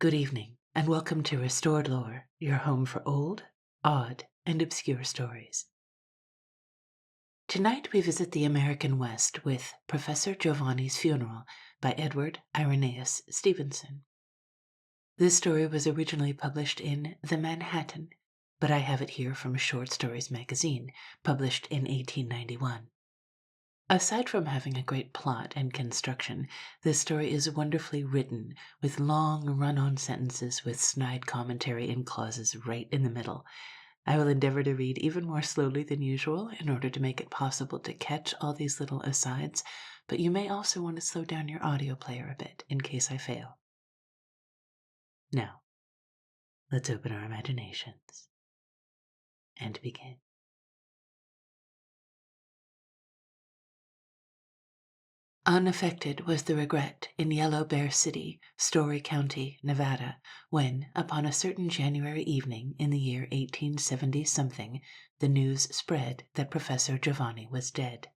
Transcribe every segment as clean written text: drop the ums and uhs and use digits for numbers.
Good evening, and welcome to Restored Lore, your home for old, odd, and obscure stories. Tonight we visit the American West with Professor Jovanny's Funeral by Edward Irenaeus Stevenson. This story was originally published in The Manhattan, but I have it here from Short Stories magazine, published in 1891. Aside from having a great plot and construction, this story is wonderfully written, with long run-on sentences with snide commentary and clauses right in the middle. I will endeavor to read even more slowly than usual in order to make it possible to catch all these little asides, but you may also want to slow down your audio player a bit in case I fail. Now, let's open our imaginations and begin. Unaffected was the regret in Yellow Bear City, Story County, Nevada, when, upon a certain January evening in the year 1870-something, the news spread that Professor Jovanny was dead.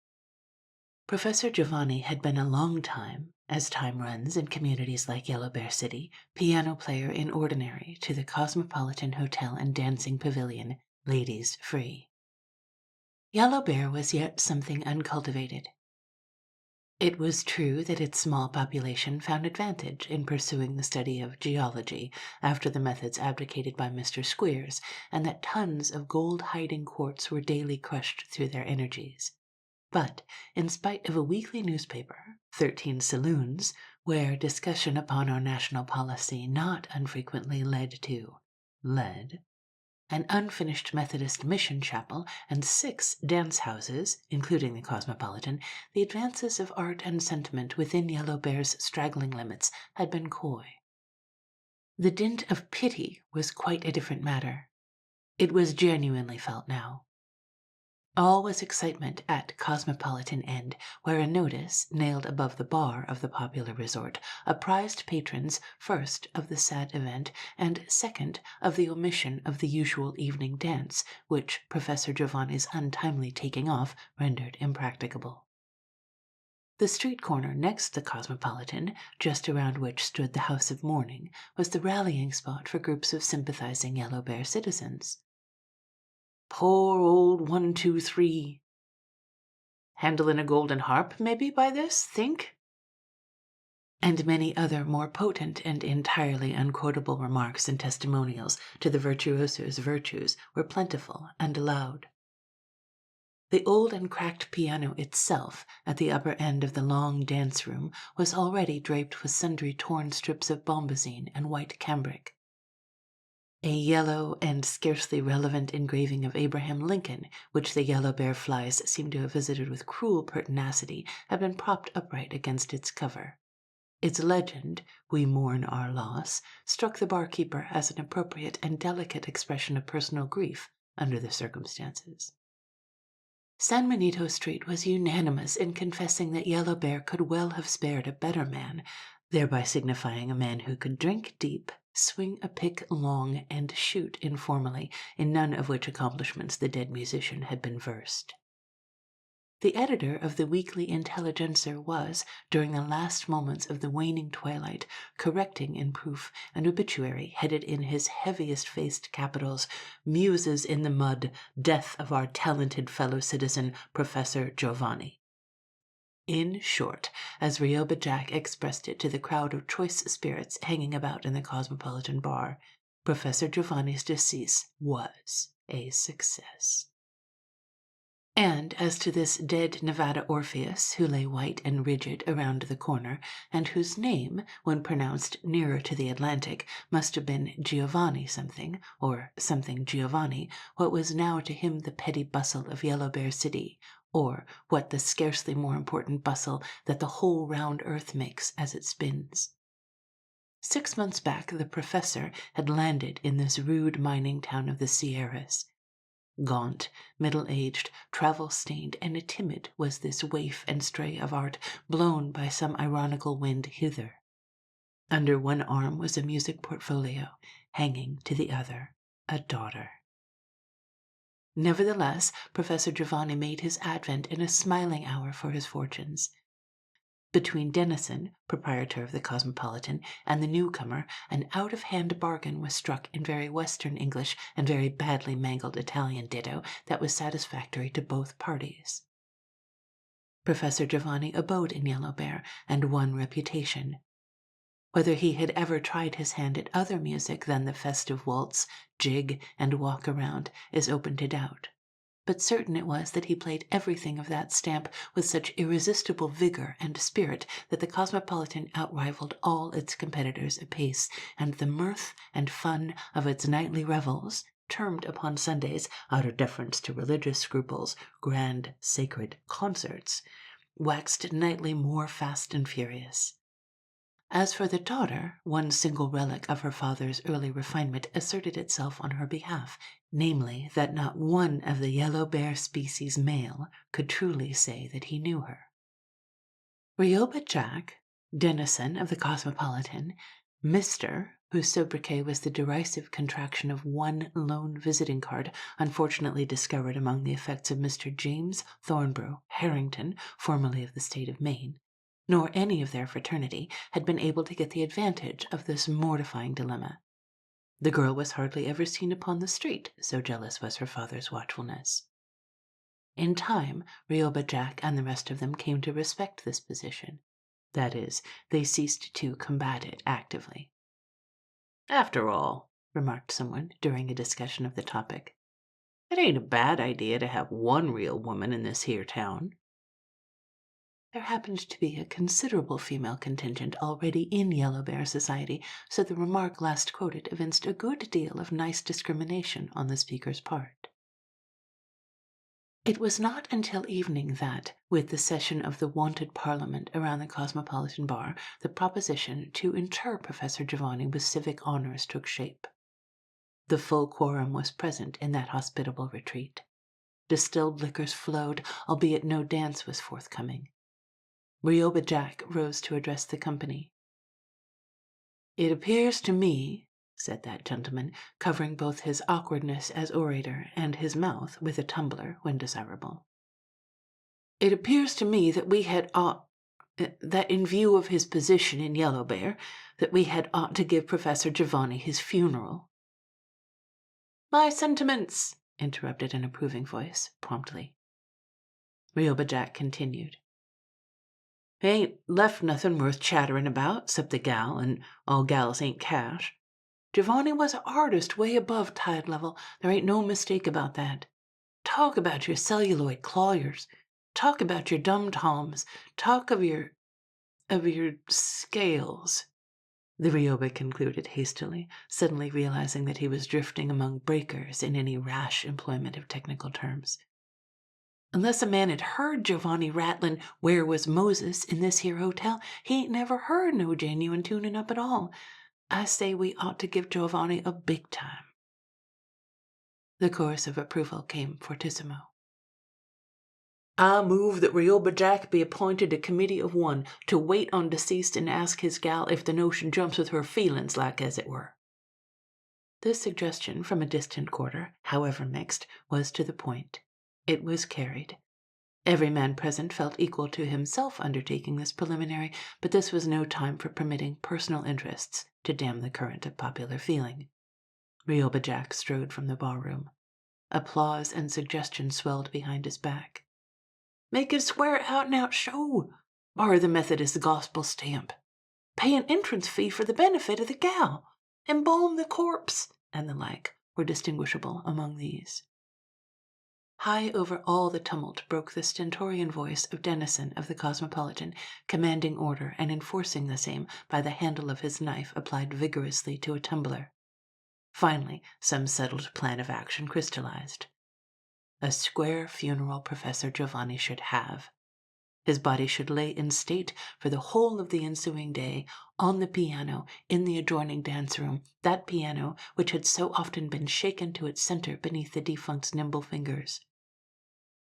Professor Jovanny had been a long time, as time runs in communities like Yellow Bear City, piano player in ordinary to the Cosmopolitan Hotel and Dancing Pavilion, Ladies Free. Yellow Bear was yet something uncultivated. It was true that its small population found advantage in pursuing the study of geology after the methods advocated by Mr. Squeers, and that tons of gold-hiding quartz were daily crushed through their energies. But, in spite of a weekly newspaper, 13 saloons, where discussion upon our national policy not unfrequently led to lead, an unfinished Methodist mission chapel, and 6 dance houses, including the Cosmopolitan, the advances of art and sentiment within Yellow Bear's straggling limits had been coy. The dint of pity was quite a different matter. It was genuinely felt now. All was excitement at Cosmopolitan End, where a notice, nailed above the bar of the popular resort, apprised patrons, first, of the sad event, and second, of the omission of the usual evening dance, which Professor Jovanny's untimely taking off rendered impracticable. The street corner next the Cosmopolitan, just around which stood the House of Mourning, was the rallying spot for groups of sympathizing Yellow Bear citizens. Poor old 123. Handlin' a golden harp, maybe, by this, think? And many other more potent and entirely unquotable remarks and testimonials to the virtuoso's virtues were plentiful and loud. The old and cracked piano itself, at the upper end of the long dance-room, was already draped with sundry torn strips of bombazine and white cambric. A yellow and scarcely relevant engraving of Abraham Lincoln, which the Yellow Bear flies seemed to have visited with cruel pertinacity, had been propped upright against its cover. Its legend, "We mourn our loss," struck the barkeeper as an appropriate and delicate expression of personal grief under the circumstances. San Benito Street was unanimous in confessing that Yellow Bear could well have spared a better man, thereby signifying a man who could drink deep, swing a pick long, and shoot informally, in none of which accomplishments the dead musician had been versed. The editor of the Weekly Intelligencer was, during the last moments of the waning twilight, correcting in proof an obituary headed in his heaviest-faced capitals, "Muses in the mud, death of our talented fellow-citizen, Professor Jovanny." In short, as Ryoba Jack expressed it to the crowd of choice spirits hanging about in the Cosmopolitan bar, Professor Jovanny's decease was a success. And as to this dead Nevada Orpheus, who lay white and rigid around the corner, and whose name, when pronounced nearer to the Atlantic, must have been Giovanni something, or something Giovanni, what was now to him the petty bustle of Yellow Bear City, or what the scarcely more important bustle that the whole round earth makes as it spins. 6 months back the professor had landed in this rude mining town of the Sierras. Gaunt, middle-aged, travel-stained, and timid was this waif and stray of art, blown by some ironical wind hither. Under one arm was a music portfolio, hanging to the other a daughter. Nevertheless, Professor Jovanny made his advent in a smiling hour for his fortunes. Between Denison, proprietor of the Cosmopolitan, and the newcomer, an out-of-hand bargain was struck in very Western English and very badly mangled Italian ditto that was satisfactory to both parties. Professor Jovanny abode in Yellow Bear and won reputation. Whether he had ever tried his hand at other music than the festive waltz, jig, and walk-around is open to doubt. But certain it was that he played everything of that stamp with such irresistible vigor and spirit that the Cosmopolitan outrivaled all its competitors apace, and the mirth and fun of its nightly revels, termed upon Sundays, out of deference to religious scruples, grand sacred concerts, waxed nightly more fast and furious. As for the daughter, one single relic of her father's early refinement asserted itself on her behalf, namely, that not one of the Yellow Bear species male could truly say that he knew her. Ryoba Jack, Denison of the Cosmopolitan, Mr., whose sobriquet was the derisive contraction of one lone visiting card unfortunately discovered among the effects of Mr. James Thornborough Harrington, formerly of the state of Maine, nor any of their fraternity had been able to get the advantage of this mortifying dilemma. The girl was hardly ever seen upon the street, so jealous was her father's watchfulness. In time, Ryoba Jack and the rest of them came to respect this position. That is, they ceased to combat it actively. "After all," remarked someone during a discussion of the topic, "it ain't a bad idea to have one real woman in this here town." There happened to be a considerable female contingent already in Yellow Bear society, so the remark last quoted evinced a good deal of nice discrimination on the speaker's part. It was not until evening that, with the session of the wonted Parliament around the Cosmopolitan bar, the proposition to inter Professor Jovanny with civic honors took shape. The full quorum was present in that hospitable retreat. Distilled liquors flowed, albeit no dance was forthcoming. Ryoba Jack rose to address the company. "It appears to me," said that gentleman, covering both his awkwardness as orator and his mouth with a tumbler when desirable, "it appears to me that we had that in view of his position in Yellow Bear, that we had ought to give Professor Jovanny his funeral." "My sentiments," interrupted an approving voice, promptly. Ryoba Jack continued. "He ain't left nothing worth chattering about, 'cept the gal, and all gals ain't cash. Jovanny was an artist way above tide level, there ain't no mistake about that. Talk about your celluloid clawyers, talk about your dum-toms, talk of your scales," the Ryoba concluded hastily, suddenly realizing that he was drifting among breakers in any rash employment of technical terms. "Unless a man had heard Jovanny rattlin' 'Where Was Moses' in this here hotel, he ain't never heard no genuine tuning up at all. I say we ought to give Jovanny a big time." The chorus of approval came fortissimo. "I move that Ryoba Jack be appointed a committee of one to wait on deceased and ask his gal if the notion jumps with her feelin's like as it were." This suggestion from a distant quarter, however mixed, was to the point. It was carried. Every man present felt equal to himself undertaking this preliminary, but this was no time for permitting personal interests to dam the current of popular feeling. Ryoba Jack strode from the barroom. Applause and suggestion swelled behind his back. "Make it a square out-and-out show. Borrow the Methodist gospel stamp. Pay an entrance fee for the benefit of the gal. Embalm the corpse," and the like, were distinguishable among these. High over all the tumult broke the stentorian voice of Denison of the Cosmopolitan, commanding order and enforcing the same by the handle of his knife applied vigorously to a tumbler. Finally, some settled plan of action crystallized. A square funeral Professor Jovanny should have. His body should lay in state for the whole of the ensuing day on the piano in the adjoining dance-room, that piano which had so often been shaken to its center beneath the defunct's nimble fingers.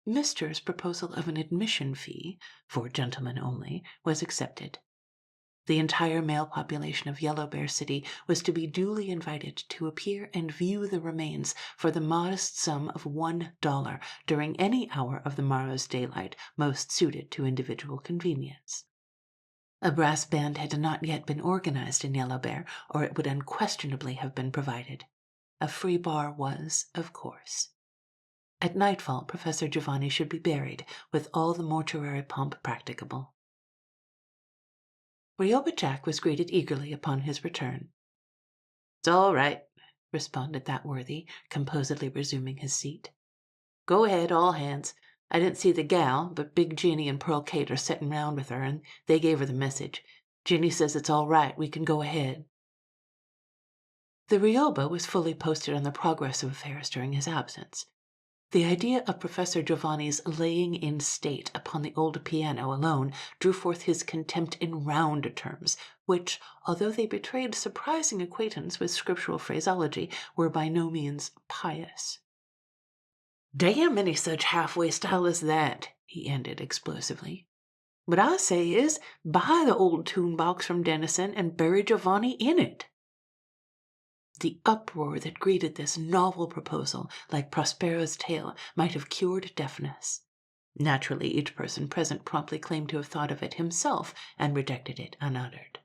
Mister's proposal of an admission fee, for gentlemen only, was accepted. The entire male population of Yellow Bear City was to be duly invited to appear and view the remains for the modest sum of $1 during any hour of the morrow's daylight most suited to individual convenience. A brass band had not yet been organized in Yellow Bear, or it would unquestionably have been provided. A free bar was, of course. At nightfall, Professor Jovanny should be buried, with all the mortuary pomp practicable. Ryoba Jack was greeted eagerly upon his return. "It's all right," responded that worthy, composedly resuming his seat. "Go ahead, all hands. I didn't see the gal, but Big Jinny and Pearl Kate are setting round with her, and they gave her the message. Jinny says it's all right, we can go ahead." The Ryoba was fully posted on the progress of affairs during his absence. The idea of Professor Jovanny's laying in state upon the old piano alone drew forth his contempt in round terms, which, although they betrayed surprising acquaintance with scriptural phraseology, were by no means pious. "Damn any such halfway style as that," he ended explosively. "What I say is, buy the old tune box from Dennison and bury Jovanny in it." The uproar that greeted this novel proposal, like Prospero's tale, might have cured deafness. Naturally, each person present promptly claimed to have thought of it himself and rejected it unuttered.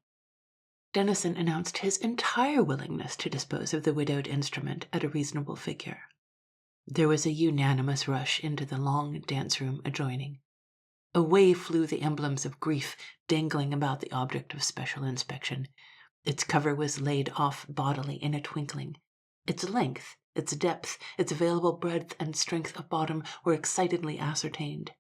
Dennison announced his entire willingness to dispose of the widowed instrument at a reasonable figure. There was a unanimous rush into the long dance-room adjoining. Away flew the emblems of grief dangling about the object of special inspection. Its cover was laid off bodily in a twinkling. Its length, its depth, its available breadth and strength of bottom were excitedly ascertained.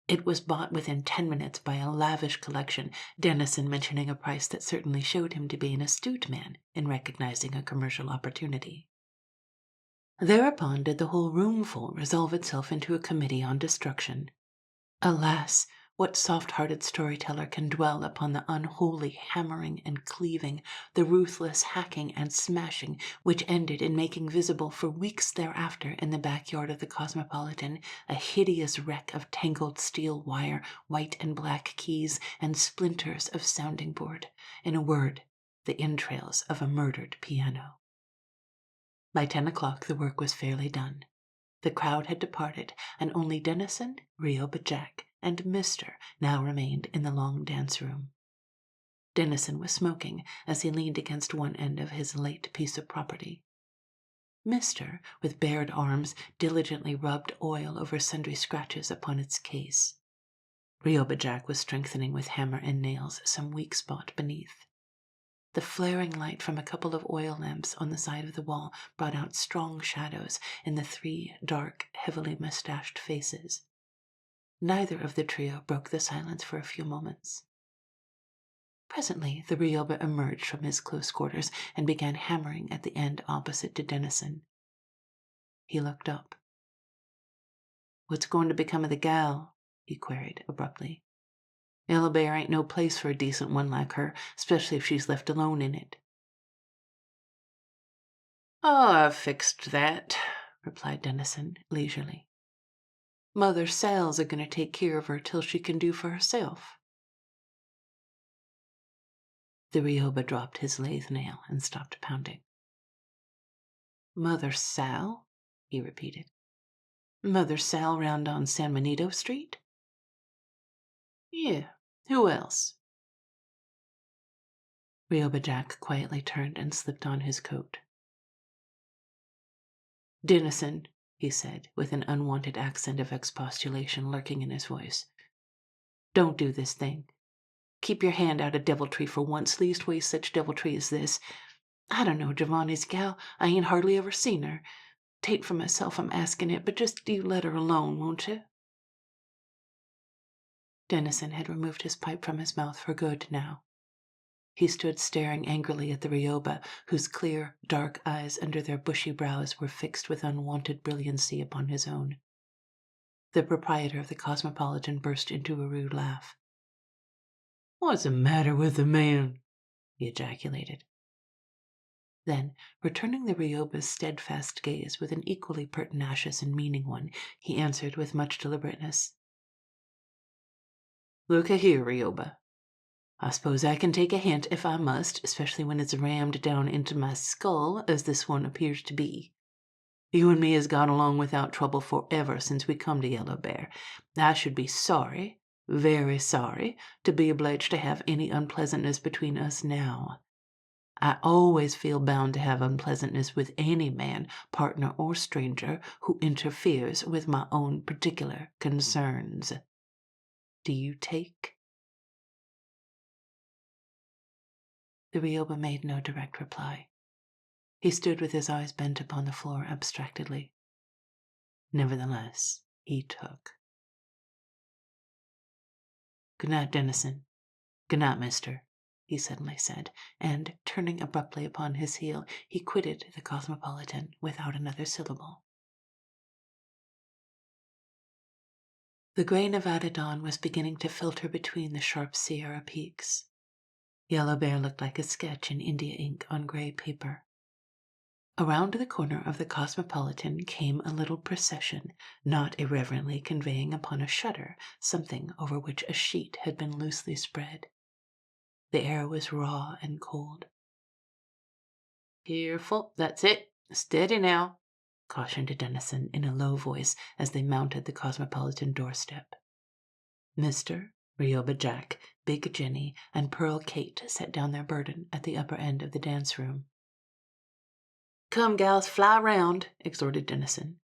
It was bought within 10 minutes by a lavish collection, Dennison mentioning a price that certainly showed him to be an astute man in recognizing a commercial opportunity. Thereupon did the whole roomful resolve itself into a committee on destruction. Alas! What soft-hearted storyteller can dwell upon the unholy hammering and cleaving, the ruthless hacking and smashing, which ended in making visible for weeks thereafter in the backyard of the Cosmopolitan a hideous wreck of tangled steel wire, white and black keys, and splinters of sounding board? In a word, the entrails of a murdered piano. By 10 o'clock the work was fairly done. The crowd had departed, and only Dennison, Ryoba Jack, and Mr. now remained in the long dance-room. Dennison was smoking as he leaned against one end of his late piece of property. Mr., with bared arms, diligently rubbed oil over sundry scratches upon its case. Ryoba Jack was strengthening with hammer and nails some weak spot beneath. The flaring light from a couple of oil lamps on the side of the wall brought out strong shadows in the 3 dark, heavily mustached faces. Neither of the trio broke the silence for a few moments. Presently the Ryoba emerged from his close quarters and began hammering at the end opposite to Dennison. He looked up. "What's going to become of the gal?" he queried abruptly. "Yellow Bear ain't no place for a decent one like her, especially if she's left alone in it." "Oh, I've fixed that," replied Dennison leisurely. "Mother Sal's a going to take care of her till she can do for herself." The Ryoba dropped his lathe nail and stopped pounding. "Mother Sal?" he repeated. "Mother Sal round on San Benito Street?" "Yeah, who else?" Ryoba Jack quietly turned and slipped on his coat. "Dennison," he said, with an unwanted accent of expostulation lurking in his voice, "don't do this thing. Keep your hand out of deviltry for once, leastways such deviltry as this. I don't know Jovanny's gal. I ain't hardly ever seen her. 'Tain't for myself I'm asking it, but just you let her alone, won't you?" Dennison had removed his pipe from his mouth for good now. He stood staring angrily at the Ryoba, whose clear, dark eyes under their bushy brows were fixed with unwonted brilliancy upon his own. The proprietor of the Cosmopolitan burst into a rude laugh. "What's the matter with the man?" he ejaculated. Then, returning the Ryoba's steadfast gaze with an equally pertinacious and meaning one, he answered with much deliberateness. "Look a-here, Ryoba. I suppose I can take a hint if I must, especially when it's rammed down into my skull, as this one appears to be. You and me has got along without trouble forever since we come to Yellow Bear. I should be sorry, very sorry to be obliged to have any unpleasantness between us now. I always feel bound to have unpleasantness with any man, partner, or stranger who interferes with my own particular concerns. Do you take?" The Ryoba made no direct reply. He stood with his eyes bent upon the floor abstractedly. Nevertheless, he took. "Good night, Dennison. Good night, mister," he suddenly said, and, turning abruptly upon his heel, he quitted the Cosmopolitan without another syllable. The gray Nevada dawn was beginning to filter between the sharp Sierra peaks. Yellow Bear looked like a sketch in India ink on gray paper. Around the corner of the Cosmopolitan came a little procession, not irreverently conveying upon a shutter something over which a sheet had been loosely spread. The air was raw and cold. "Careful, that's it. Steady now," cautioned Dennison in a low voice as they mounted the Cosmopolitan doorstep. Mr. Ryoba Jack, Big Jenny, and Pearl Kate set down their burden at the upper end of the dance room. "Come, gals, fly round," exhorted Dennison.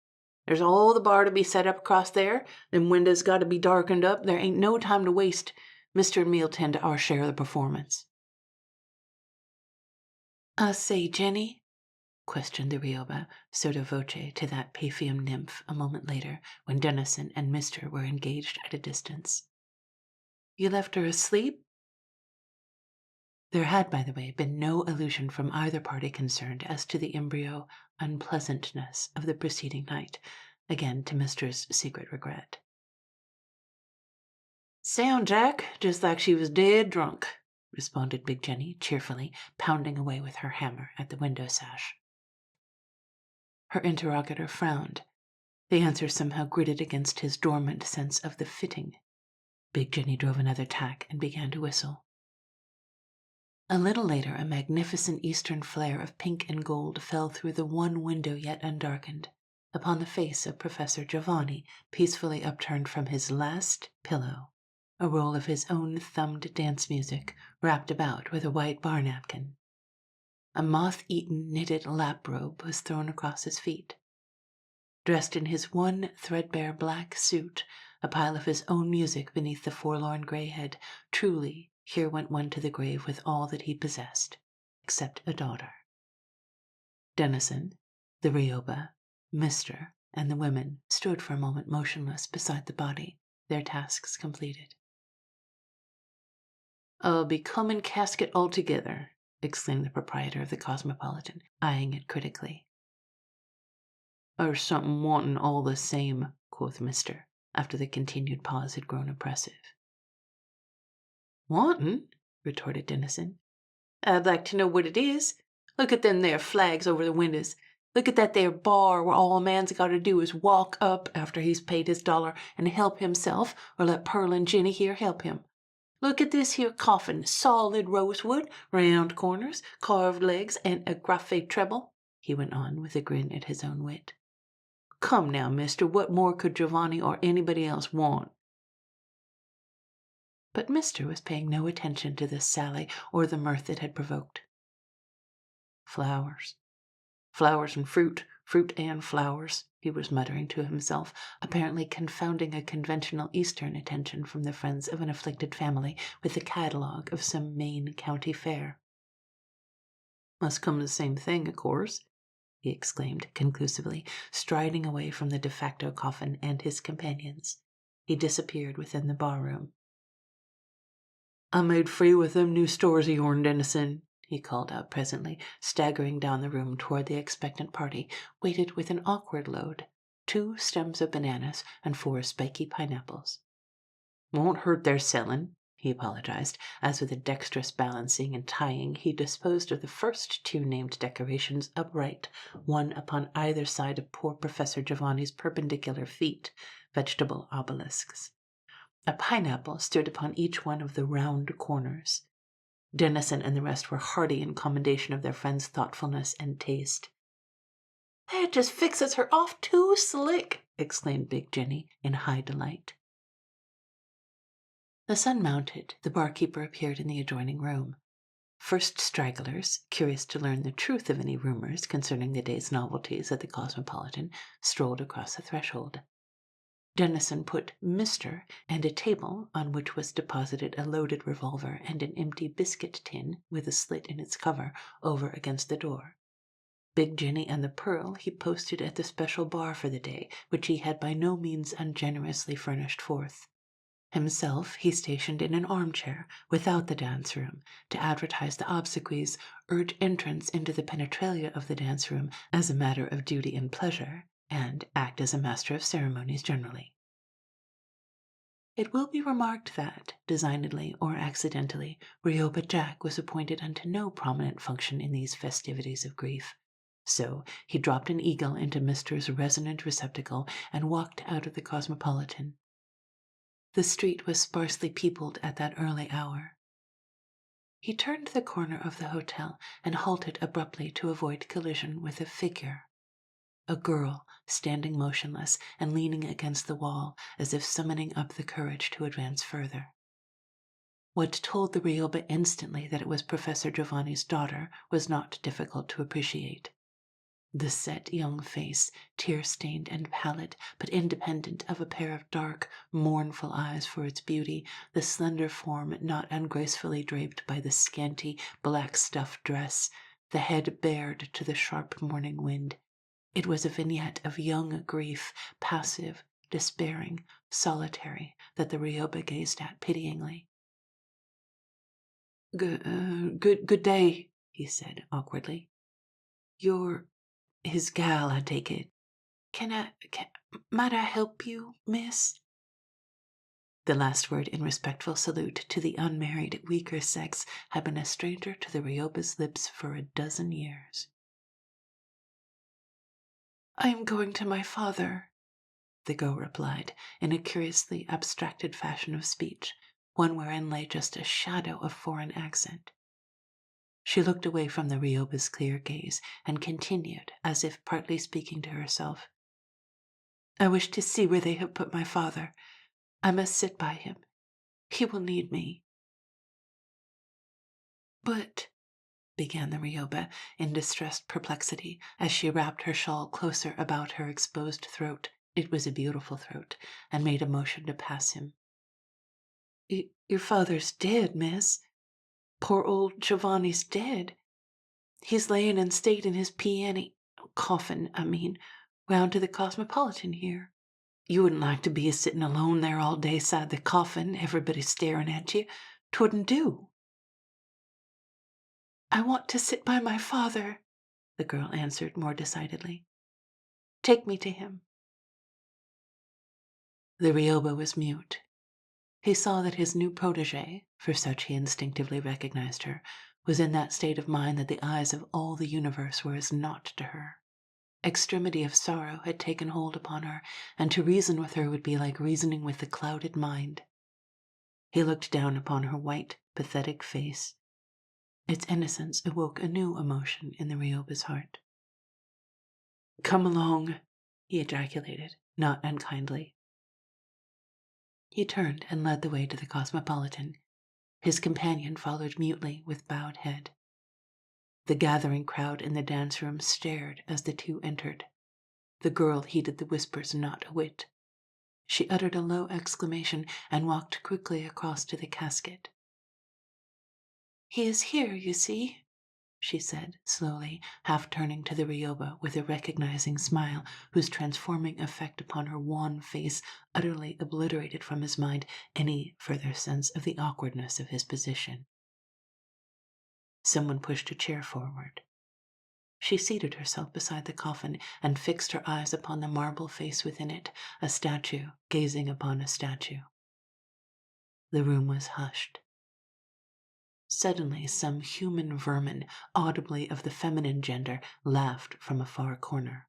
"There's all the bar to be set up across there. Them windows got to be darkened up. There ain't no time to waste. Mister and me'll tend to our share of the performance." "I say, Jenny," questioned the Ryoba, sotto voce to that Paphium nymph a moment later, when Dennison and Mister were engaged at a distance. "You left her asleep?" There had, by the way, been no allusion from either party concerned as to the embryo unpleasantness of the preceding night, again to Mister's secret regret. "Sound, Jack, just like she was dead drunk," responded Big Jenny cheerfully, pounding away with her hammer at the window sash. Her interrogator frowned. The answer somehow gritted against his dormant sense of the fitting. Big Jenny drove another tack and began to whistle. A little later, a magnificent eastern flare of pink and gold fell through the one window yet undarkened, upon the face of Professor Jovanny, peacefully upturned from his last pillow, a roll of his own thumbed dance music wrapped about with a white bar napkin. A moth-eaten knitted lap robe was thrown across his feet. Dressed in his one threadbare black suit, a pile of his own music beneath the forlorn gray head, truly here went one to the grave with all that he possessed, except a daughter. Dennison, the Ryoba, Mister, and the women stood for a moment motionless beside the body, their tasks completed. "A becoming casket altogether," exclaimed the proprietor of the Cosmopolitan, eyeing it critically. "There's something wantin' all the same," quoth Mister, after the continued pause had grown oppressive. "Wantin'?" retorted Dennison. "I'd like to know what it is. Look at them there flags over the windows. Look at that there bar where all a man's got to do is walk up after he's paid his dollar and help himself, or let Pearl and Jenny here help him. Look at this here coffin, solid rosewood, round corners, carved legs, and a graffe treble," he went on with a grin at his own wit. "Come now, mister, what more could Jovanny or anybody else want?" But Mister was paying no attention to this sally or the mirth it had provoked. "Flowers. Flowers and fruit, fruit and flowers," he was muttering to himself, apparently confounding a conventional Eastern attention from the friends of an afflicted family with the catalogue of some Maine county fair. "Must come to the same thing, of course," he exclaimed conclusively, striding away from the de facto coffin and his companions. He disappeared within the barroom. "I made free with them new stores of yourn, Dennison," he called out presently, staggering down the room toward the expectant party, weighted with an awkward load, 2 stems of bananas and 4 spiky pineapples. "Won't hurt their sellin'," he apologized, as with a dexterous balancing and tying he disposed of the first 2 named decorations upright, one upon either side of poor Professor Jovanny's perpendicular feet, vegetable obelisks. A pineapple stood upon each one of the round corners. Dennison and the rest were hearty in commendation of their friend's thoughtfulness and taste. "That just fixes her off too slick," exclaimed Big Jenny in high delight. The sun mounted, the barkeeper appeared in the adjoining room. First stragglers, curious to learn the truth of any rumors concerning the day's novelties at the Cosmopolitan, strolled across the threshold. Dennison put Mr. and a table on which was deposited a loaded revolver and an empty biscuit tin with a slit in its cover over against the door. Big Jenny and the Pearl he posted at the special bar for the day, which he had by no means ungenerously furnished forth. Himself he stationed in an armchair without the dance-room to advertise the obsequies, urge entrance into the penetralia of the dance-room as a matter of duty and pleasure, and act as a master of ceremonies generally. It will be remarked that, designedly or accidentally, Ryoba Jack was appointed unto no prominent function in these festivities of grief. So he dropped an eagle into Mister's resonant receptacle and walked out of the Cosmopolitan. The street was sparsely peopled at that early hour. He turned the corner of the hotel and halted abruptly to avoid collision with a figure. A girl, standing motionless and leaning against the wall as if summoning up the courage to advance further. What told the Ryoba instantly that it was Professor Jovanny's daughter was not difficult to appreciate. The set young face, tear-stained and pallid, but independent of a pair of dark, mournful eyes for its beauty, the slender form not ungracefully draped by the scanty, black stuff dress, the head bared to the sharp morning wind. It was a vignette of young grief, passive, despairing, solitary, that the Ryoba gazed at pityingly. Good day, he said awkwardly. You're his gal, I take it. Might I help you, miss? The last word in respectful salute to the unmarried, weaker sex had been a stranger to the Ryoba's lips for a dozen years. I am going to my father, the girl replied, in a curiously abstracted fashion of speech, one wherein lay just a shadow of foreign accent. She looked away from the Ryoba's clear gaze and continued, as if partly speaking to herself. I wish to see where they have put my father. I must sit by him. He will need me. But, began the Ryoba in distressed perplexity, as she wrapped her shawl closer about her exposed throat, it was a beautiful throat, and made a motion to pass him. Your father's dead, miss. Poor old Jovanny's dead. He's layin' in state in his coffin, round to the Cosmopolitan here. You wouldn't like to be a-sittin' alone there all day side the coffin, everybody staring at you. 'Twouldn't do. I want to sit by my father, the girl answered more decidedly. Take me to him. The Ryoba was mute. He saw that his new protégée, for such he instinctively recognized her, was in that state of mind that the eyes of all the universe were as naught to her. Extremity of sorrow had taken hold upon her, and to reason with her would be like reasoning with the clouded mind. He looked down upon her white, pathetic face. Its innocence awoke a new emotion in the Ryoba's heart. Come along, he ejaculated, not unkindly. He turned and led the way to the Cosmopolitan. His companion followed mutely with bowed head. The gathering crowd in the dance-room stared as the two entered. The girl heeded the whispers not a whit. She uttered a low exclamation and walked quickly across to the casket. He is here, you see, she said slowly, half turning to the Ryoba with a recognizing smile whose transforming effect upon her wan face utterly obliterated from his mind any further sense of the awkwardness of his position. Someone pushed a chair forward. She seated herself beside the coffin and fixed her eyes upon the marble face within it, a statue gazing upon a statue. The room was hushed. Suddenly some human vermin, audibly of the feminine gender, laughed from a far corner.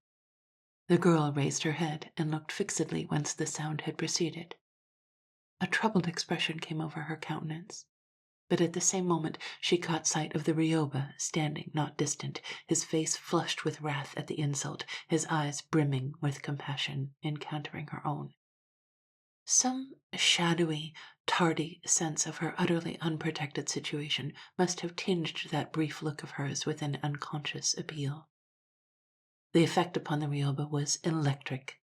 The girl raised her head and looked fixedly whence the sound had proceeded. A troubled expression came over her countenance, but at the same moment she caught sight of the Ryoba standing not distant, his face flushed with wrath at the insult, his eyes brimming with compassion, encountering her own. Some shadowy, tardy sense of her utterly unprotected situation must have tinged that brief look of hers with an unconscious appeal. The effect upon the Ryoba was electric.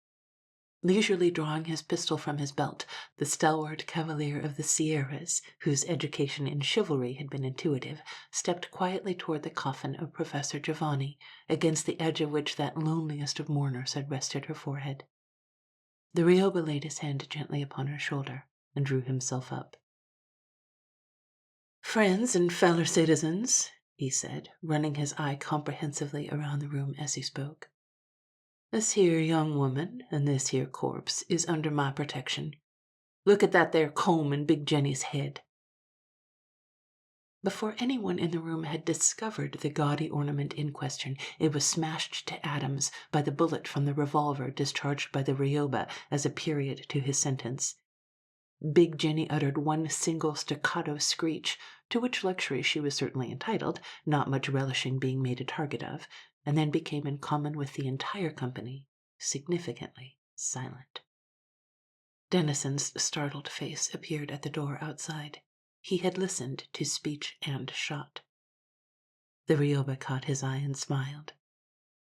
Leisurely drawing his pistol from his belt, the stalwart cavalier of the Sierras, whose education in chivalry had been intuitive, stepped quietly toward the coffin of Professor Jovanny, against the edge of which that loneliest of mourners had rested her forehead. The Ryoba laid his hand gently upon her shoulder and drew himself up. "Friends and fellow citizens," he said, running his eye comprehensively around the room as he spoke. "This here young woman and this here corpse is under my protection. Look at that there comb in Big Jenny's head." Before anyone in the room had discovered the gaudy ornament in question, it was smashed to atoms by the bullet from the revolver discharged by the Ryoba as a period to his sentence. Big Jenny uttered one single staccato screech, to which luxury she was certainly entitled, not much relishing being made a target of, and then became in common with the entire company, significantly silent. Dennison's startled face appeared at the door outside. He had listened to speech and shot. The Ryoba caught his eye and smiled.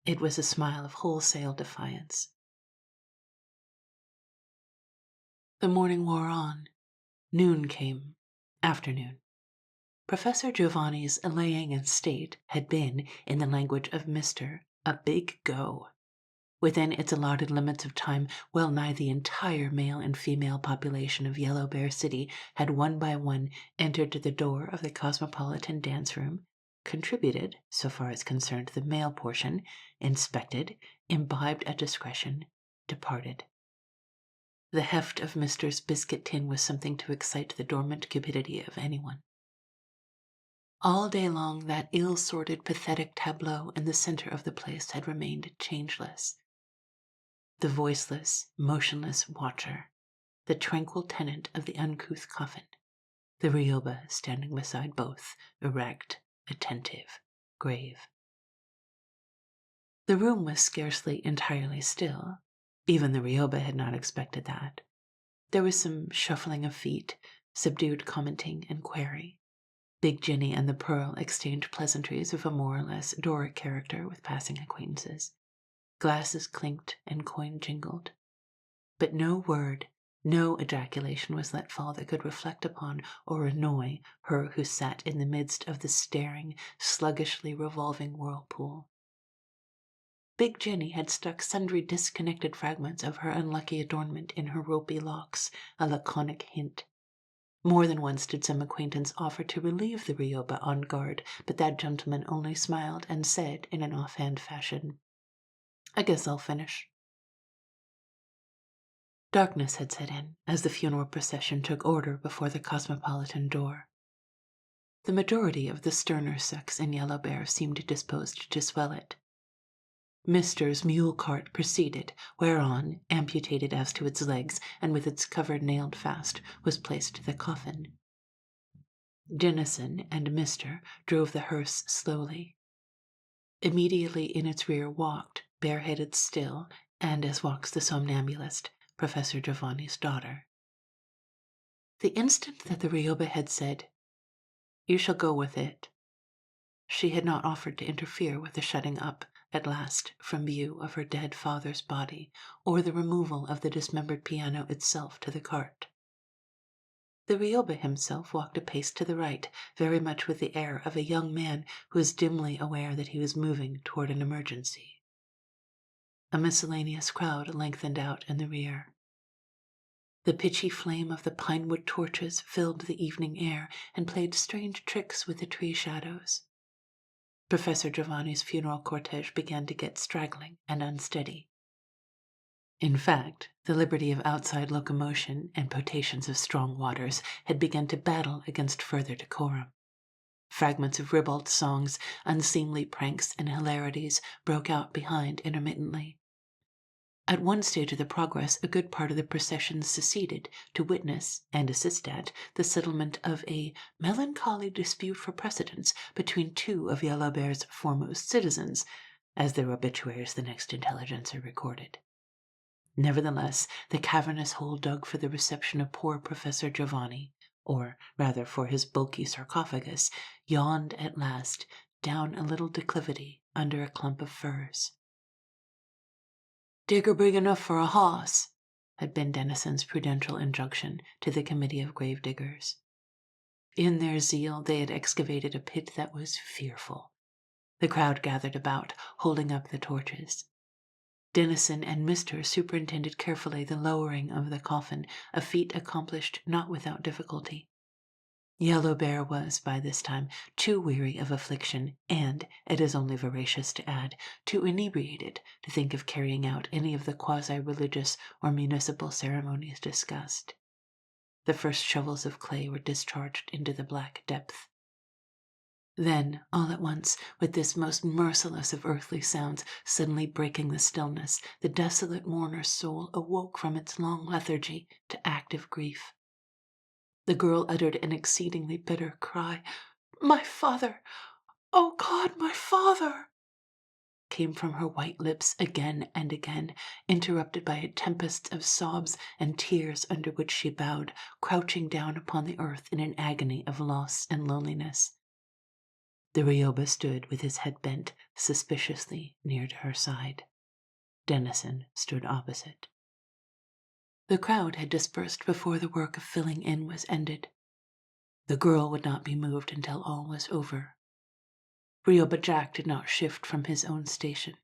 It was a smile of wholesale defiance. The morning wore on. Noon came. Afternoon. Professor Jovanny's laying in state had been, in the language of Mr., a big go. Within its allotted limits of time, well nigh the entire male and female population of Yellow Bear City had one by one entered the door of the Cosmopolitan Dance Room, contributed, so far as concerned the male portion, inspected, imbibed at discretion, departed. The heft of Mr.'s biscuit tin was something to excite the dormant cupidity of anyone. All day long that ill-sorted, pathetic tableau in the center of the place had remained changeless. The voiceless, motionless watcher, the tranquil tenant of the uncouth coffin, the Ryoba standing beside both, erect, attentive, grave. The room was scarcely entirely still. Even the Ryoba had not expected that. There was some shuffling of feet, subdued commenting and query. Big Jenny and the Pearl exchanged pleasantries of a more or less Doric character with passing acquaintances. Glasses clinked and coin jingled. But no word, no ejaculation was let fall that could reflect upon or annoy her who sat in the midst of the staring, sluggishly revolving whirlpool. Big Jenny had stuck sundry disconnected fragments of her unlucky adornment in her ropey locks, a laconic hint. More than once did some acquaintance offer to relieve the Ryoba on guard, but that gentleman only smiled and said in an offhand fashion, "I guess I'll finish." Darkness had set in as the funeral procession took order before the Cosmopolitan door. The majority of the sterner sex in Yellow Bear seemed disposed to swell it. Mr.'s mule cart proceeded, whereon, amputated as to its legs and with its cover nailed fast, was placed the coffin. Dennison and Mr. drove the hearse slowly. Immediately in its rear walked, bareheaded still, and as walks the somnambulist, Professor Jovanny's daughter. The instant that the Ryoba had said, "You shall go with it," she had not offered to interfere with the shutting up, at last, from view of her dead father's body, or the removal of the dismembered piano itself to the cart. The Ryoba himself walked a pace to the right, very much with the air of a young man who is dimly aware that he was moving toward an emergency. A miscellaneous crowd lengthened out in the rear. The pitchy flame of the pinewood torches filled the evening air and played strange tricks with the tree shadows. Professor Jovanny's funeral cortege began to get straggling and unsteady. In fact, the liberty of outside locomotion and potations of strong waters had begun to battle against further decorum. Fragments of ribald songs, unseemly pranks, and hilarities broke out behind intermittently. At one stage of the progress, a good part of the procession seceded to witness and assist at the settlement of a melancholy dispute for precedence between two of Yellow Bear's foremost citizens, as their obituaries the next Intelligencer recorded. Nevertheless, the cavernous hole dug for the reception of poor Professor Jovanny, or rather for his bulky sarcophagus, yawned at last down a little declivity under a clump of firs. "Digger big enough for a hoss," had been Dennison's prudential injunction to the committee of grave diggers. In their zeal, they had excavated a pit that was fearful. The crowd gathered about, holding up the torches. Dennison and Mr. superintended carefully the lowering of the coffin, a feat accomplished not without difficulty. Yellow Bear was, by this time, too weary of affliction, and, it is only veracious to add, too inebriated to think of carrying out any of the quasi-religious or municipal ceremonies discussed. The first shovels of clay were discharged into the black depth. Then, all at once, with this most merciless of earthly sounds suddenly breaking the stillness, the desolate mourner's soul awoke from its long lethargy to active grief. The girl uttered an exceedingly bitter cry. "My father! Oh God, my father!" came from her white lips again and again, interrupted by a tempest of sobs and tears under which she bowed, crouching down upon the earth in an agony of loss and loneliness. The Ryoba stood with his head bent suspiciously near to her side. Dennison stood opposite. The crowd had dispersed before the work of filling in was ended. The girl would not be moved until all was over. Ryoba Jack did not shift from his own station.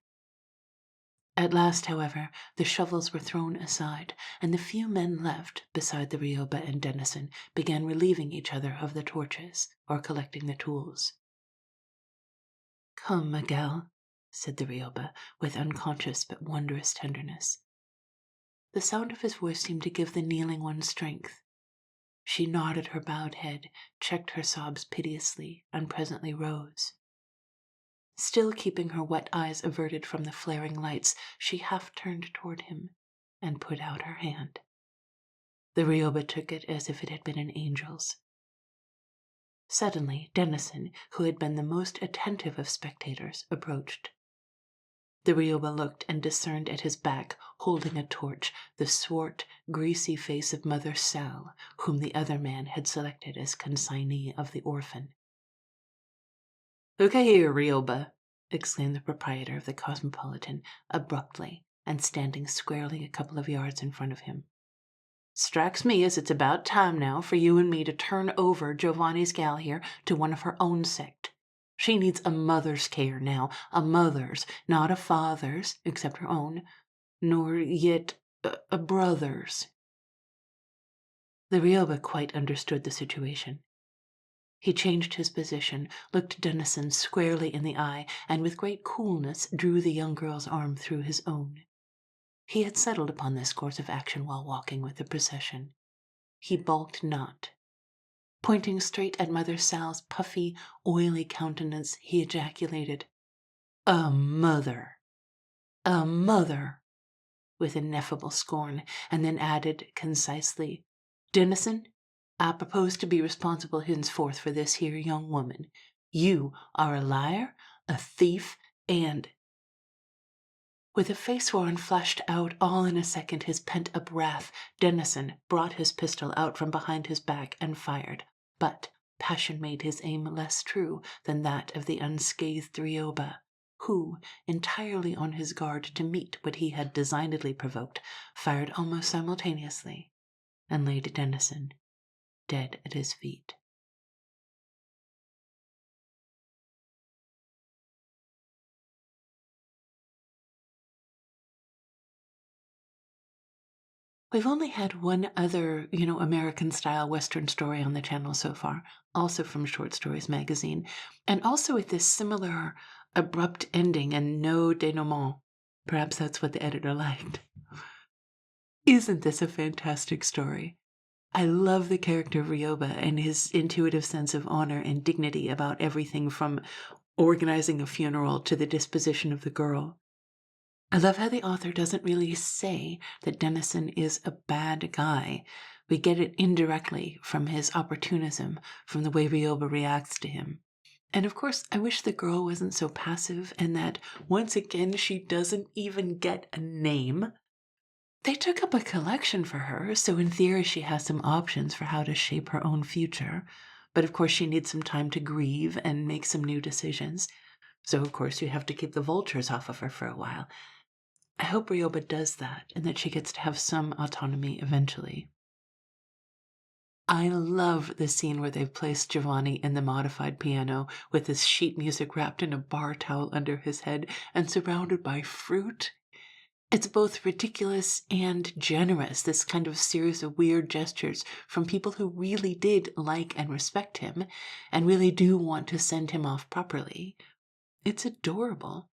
At last, however, the shovels were thrown aside, and the few men left beside the Ryoba and Dennison began relieving each other of the torches or collecting the tools. "Come, Miguel," said the Ryoba, with unconscious but wondrous tenderness. The sound of his voice seemed to give the kneeling one strength. She nodded her bowed head, checked her sobs piteously, and presently rose. Still keeping her wet eyes averted from the flaring lights, she half turned toward him and put out her hand. The Ryoba took it as if it had been an angel's. Suddenly, Dennison, who had been the most attentive of spectators, approached. The Ryoba looked and discerned at his back, holding a torch, the swart, greasy face of Mother Sal, whom the other man had selected as consignee of the orphan. "Look here, Ryoba," exclaimed the proprietor of the Cosmopolitan, abruptly, and standing squarely a couple of yards in front of him. "Strikes me as it's about time now for you and me to turn over Jovanny's gal here to one of her own sect. She needs a mother's care now, a mother's, not a father's, except her own, nor yet a brother's." The Ryoba quite understood the situation. He changed his position, looked Dennison squarely in the eye, and with great coolness drew the young girl's arm through his own. He had settled upon this course of action while walking with the procession. He balked not. Pointing straight at Mother Sal's puffy, oily countenance, he ejaculated, "A mother! A mother!" with ineffable scorn, and then added concisely, "Dennison, I propose to be responsible henceforth for this here young woman. You are a liar, a thief, and—" With a face whereon flashed out all in a second his pent-up wrath, Dennison brought his pistol out from behind his back and fired, but passion made his aim less true than that of the unscathed Ryoba, who, entirely on his guard to meet what he had designedly provoked, fired almost simultaneously, and laid Dennison dead at his feet. We've only had one other, American-style Western story on the channel so far, also from Short Stories magazine, and also with this similar abrupt ending and no denouement. Perhaps that's what the editor liked. Isn't this a fantastic story? I love the character of Ryoba and his intuitive sense of honor and dignity about everything from organizing a funeral to the disposition of the girl. I love how the author doesn't really say that Dennison is a bad guy. We get it indirectly from his opportunism, from the way Ryoba reacts to him. And of course, I wish the girl wasn't so passive and that, once again, she doesn't even get a name. They took up a collection for her, so in theory she has some options for how to shape her own future. But of course, she needs some time to grieve and make some new decisions. So, of course, you have to keep the vultures off of her for a while. I hope Ryoba does that and that she gets to have some autonomy eventually. I love the scene where they've placed Jovanny in the modified piano with his sheet music wrapped in a bar towel under his head and surrounded by fruit. It's both ridiculous and generous, this kind of series of weird gestures from people who really did like and respect him and really do want to send him off properly. It's adorable.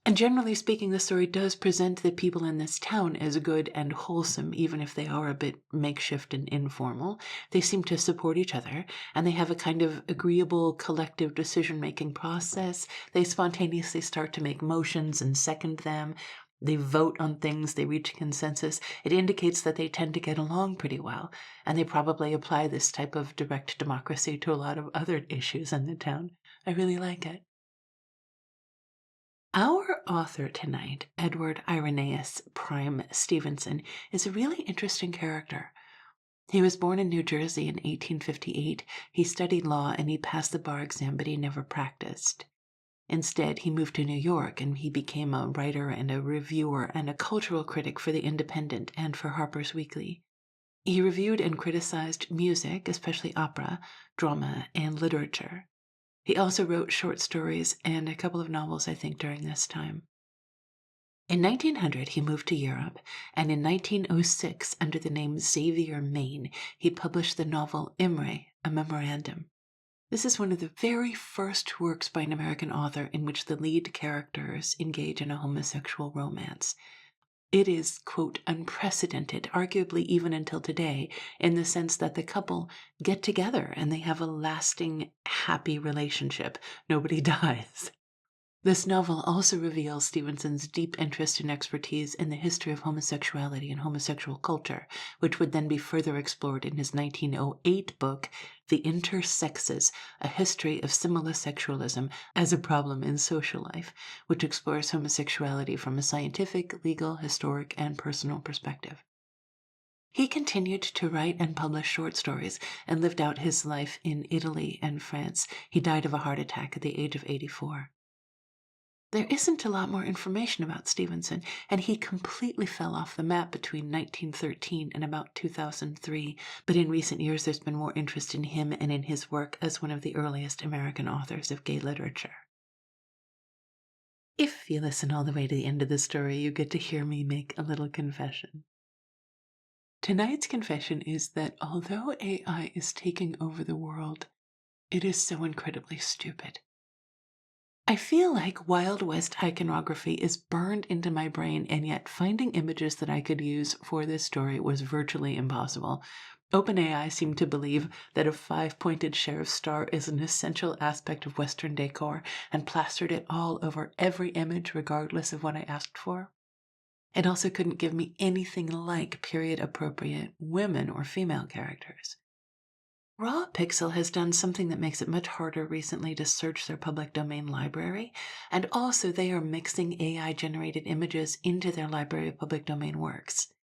And generally speaking, the story does present the people in this town as good and wholesome, even if they are a bit makeshift and informal. They seem to support each other, and they have a kind of agreeable collective decision-making process. They spontaneously start to make motions and second them. They vote on things, they reach consensus. It indicates that they tend to get along pretty well, and they probably apply this type of direct democracy to a lot of other issues in the town. I really like it. Our author tonight, Edward Irenaeus Prime-Stevenson, is a really interesting character. He was born in New Jersey in 1858. He studied law and he passed the bar exam, but he never practiced. Instead, he moved to New York and he became a writer and a reviewer and a cultural critic for The Independent and for Harper's Weekly. He reviewed and criticized music, especially opera, drama, and literature. He also wrote short stories and a couple of novels, I think, during this time. In 1900, he moved to Europe, and in 1906, under the name Xavier Mayne, he published the novel Imre, a Memorandum. This is one of the very first works by an American author in which the lead characters engage in a homosexual romance. It is, quote, unprecedented, arguably even until today, in the sense that the couple get together and they have a lasting, happy relationship. Nobody dies. This novel also reveals Stevenson's deep interest and expertise in the history of homosexuality and homosexual culture, which would then be further explored in his 1908 book, The Intersexes, A History of Similosexualism as a Problem in Social Life, which explores homosexuality from a scientific, legal, historic, and personal perspective. He continued to write and publish short stories and lived out his life in Italy and France. He died of a heart attack at the age of 84. There isn't a lot more information about Stevenson, and he completely fell off the map between 1913 and about 2003, but in recent years there's been more interest in him and in his work as one of the earliest American authors of gay literature. If you listen all the way to the end of the story, you get to hear me make a little confession. Tonight's confession is that although AI is taking over the world, it is so incredibly stupid. I feel like Wild West iconography is burned into my brain, and yet finding images that I could use for this story was virtually impossible. OpenAI seemed to believe that a 5-pointed sheriff's star is an essential aspect of Western decor and plastered it all over every image regardless of what I asked for. It also couldn't give me anything like period-appropriate women or female characters. Raw Pixel has done something that makes it much harder recently to search their public domain library, and also they are mixing AI-generated images into their library of public domain works.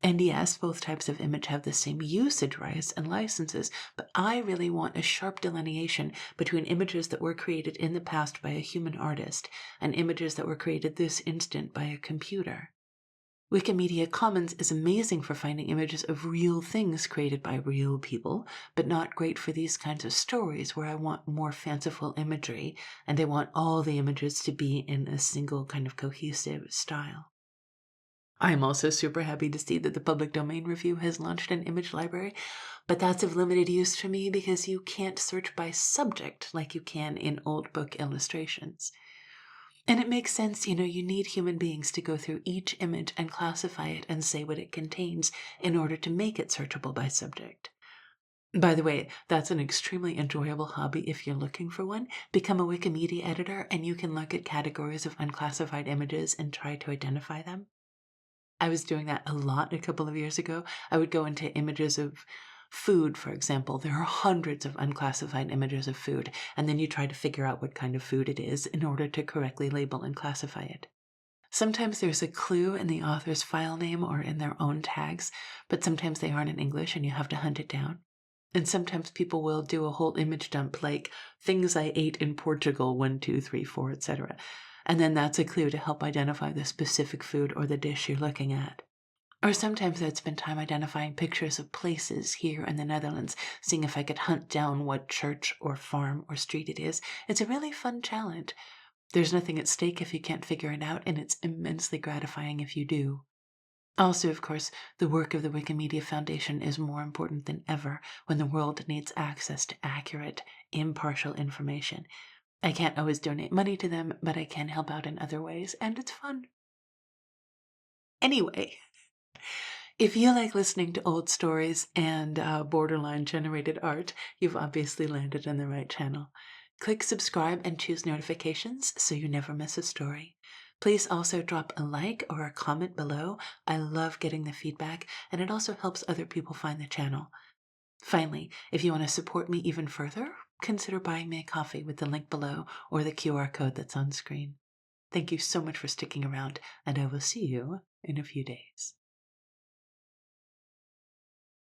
And yes, both types of image have the same usage rights and licenses, but I really want a sharp delineation between images that were created in the past by a human artist and images that were created this instant by a computer. Wikimedia Commons is amazing for finding images of real things created by real people, but not great for these kinds of stories where I want more fanciful imagery and I want all the images to be in a single kind of cohesive style. I'm also super happy to see that the Public Domain Review has launched an image library, but that's of limited use for me because you can't search by subject like you can in old book illustrations. And it makes sense, you need human beings to go through each image and classify it and say what it contains in order to make it searchable by subject. By the way, that's an extremely enjoyable hobby if you're looking for one. Become a Wikimedia editor and you can look at categories of unclassified images and try to identify them. I was doing that a lot a couple of years ago. I would go into images of food, for example. There are hundreds of unclassified images of food, and then you try to figure out what kind of food it is in order to correctly label and classify it. Sometimes there's a clue in the author's file name or in their own tags, but sometimes they aren't in English and you have to hunt it down. And sometimes people will do a whole image dump like things I ate in Portugal, 1, 2, 3, 4, etc. And then that's a clue to help identify the specific food or the dish you're looking at. Or sometimes I'd spend time identifying pictures of places here in the Netherlands, seeing if I could hunt down what church or farm or street it is. It's a really fun challenge. There's nothing at stake if you can't figure it out, and it's immensely gratifying if you do. Also, of course, the work of the Wikimedia Foundation is more important than ever when the world needs access to accurate, impartial information. I can't always donate money to them, but I can help out in other ways, and it's fun. Anyway, if you like listening to old stories and borderline generated art, you've obviously landed on the right channel. Click subscribe and choose notifications so you never miss a story. Please also drop a like or a comment below. I love getting the feedback, and it also helps other people find the channel. Finally, if you want to support me even further, consider buying me a coffee with the link below or the QR code that's on screen. Thank you so much for sticking around, and I will see you in a few days.